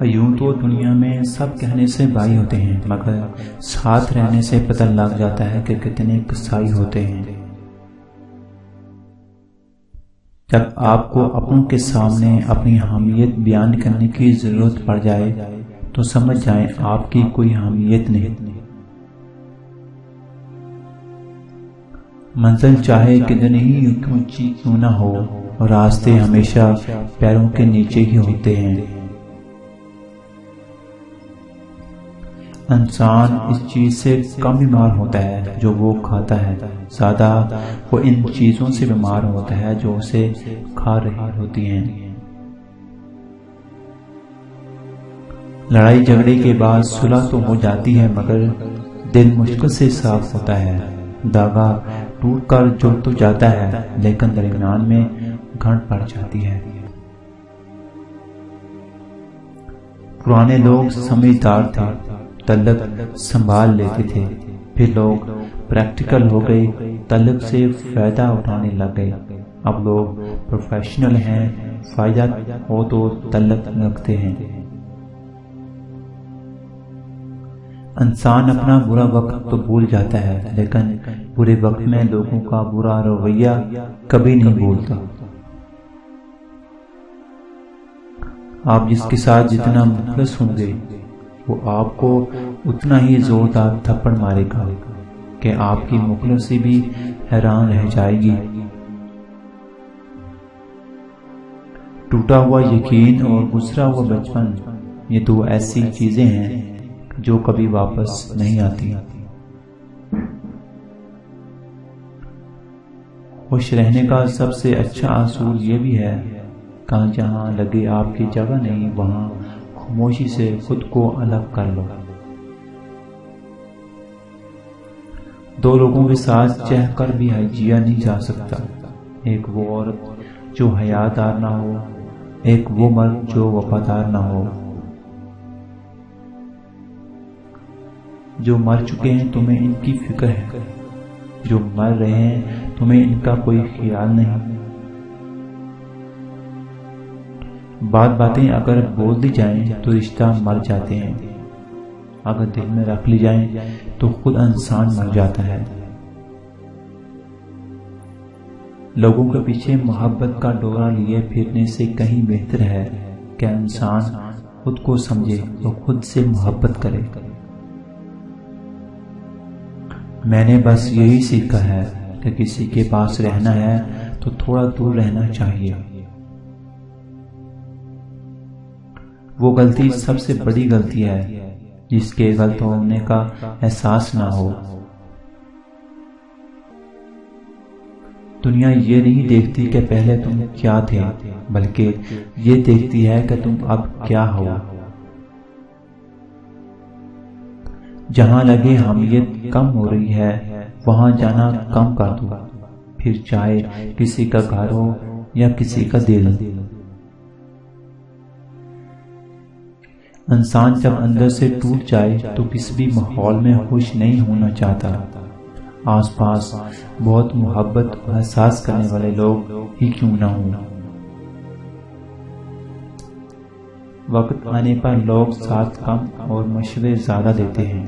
یوں تو دنیا میں سب کہنے سے بھائی ہوتے ہیں، مگر ساتھ رہنے سے پتہ لگ جاتا ہے کہ کتنے کسائی ہوتے ہیں۔ جب آپ کو اپنوں کے سامنے اپنی حامیت بیان کرنے کی ضرورت پڑ جائے تو سمجھ جائیں آپ کی کوئی حامیت نہیں۔ منزل چاہے کتنی ہی اونچی کیوں نہ ہو، راستے ہمیشہ پیروں کے نیچے ہی ہوتے ہیں۔ انسان اس چیز سے کم بیمار ہوتا ہے جو وہ کھاتا ہے، زیادہ وہ ان چیزوں سے بیمار ہوتا ہے جو اسے کھا رہی ہوتی ہیں۔ لڑائی جھگڑے کے بعد صلح تو ہو جاتی ہے، مگر دل مشکل سے صاف ہوتا ہے۔ داغا ٹوٹ کر جڑ تو جاتا ہے، لیکن درمیان میں گھنٹ پڑ جاتی ہے۔ پرانے لوگ سمجھدار تھے، طلب سنبھال لیتے تھے، پھر لوگ پریکٹیکل ہو گئے، طلب سے فائدہ اٹھانے لگ گئے۔ اب لوگ پروفیشنل ہیں، فائدہ ہو تو طلب رکھتے ہیں۔ انسان اپنا برا وقت تو بھول جاتا ہے، لیکن برے وقت میں لوگوں کا برا رویہ کبھی نہیں بھولتا۔ آپ جس کے ساتھ جتنا مخلص ہوں گے وہ آپ کو اتنا ہی زوردار تھپڑ مارے گا کہ آپ کی مخلصی بھی حیران رہ جائے گی۔ ٹوٹا ہوا یقین اور گزرا ہوا بچپن، یہ دو ایسی چیزیں ہیں جو کبھی واپس نہیں آتی۔ خوش رہنے کا سب سے اچھا اصول یہ بھی ہے کہ جہاں لگے آپ کی جگہ نہیں، وہاں خاموشی سے خود کو الگ کر لو۔ دو لوگوں کے ساتھ چہ کر بھی جیا نہیں جا سکتا، ایک وہ عورت جو حیادار نہ ہو، ایک وہ مرد جو وفادار نہ ہو۔ جو مر چکے ہیں تمہیں ان کی فکر ہے، جو مر رہے ہیں تمہیں ان کا کوئی خیال نہیں۔ باتیں اگر بول دی جائیں تو رشتہ مر جاتے ہیں، اگر دل میں رکھ لی جائیں تو خود انسان مر جاتا ہے۔ لوگوں کے پیچھے محبت کا ڈورا لیے پھرنے سے کہیں بہتر ہے کہ انسان خود کو سمجھے اور خود سے محبت کرے۔ میں نے بس یہی سیکھا ہے کہ کسی کے پاس رہنا ہے تو تھوڑا دور رہنا چاہیے۔ وہ غلطی سب سے بڑی غلطی ہے جس کے غلط ہونے کا احساس نہ ہو۔ دنیا یہ نہیں دیکھتی کہ پہلے تم کیا تھے، بلکہ یہ دیکھتی ہے کہ تم اب کیا ہو۔ جہاں لگے حامیت کم ہو رہی ہے وہاں جانا کم کر دو، پھر چاہے کسی کا گھر ہو یا کسی کا دل۔ انسان جب اندر سے ٹوٹ جائے تو کسی بھی ماحول میں خوش نہیں ہونا چاہتا، آس پاس بہت محبت اور احساس کرنے والے لوگ ہی کیوں نہ ہوں۔ وقت آنے پر لوگ ساتھ کم اور مشورے زیادہ دیتے ہیں،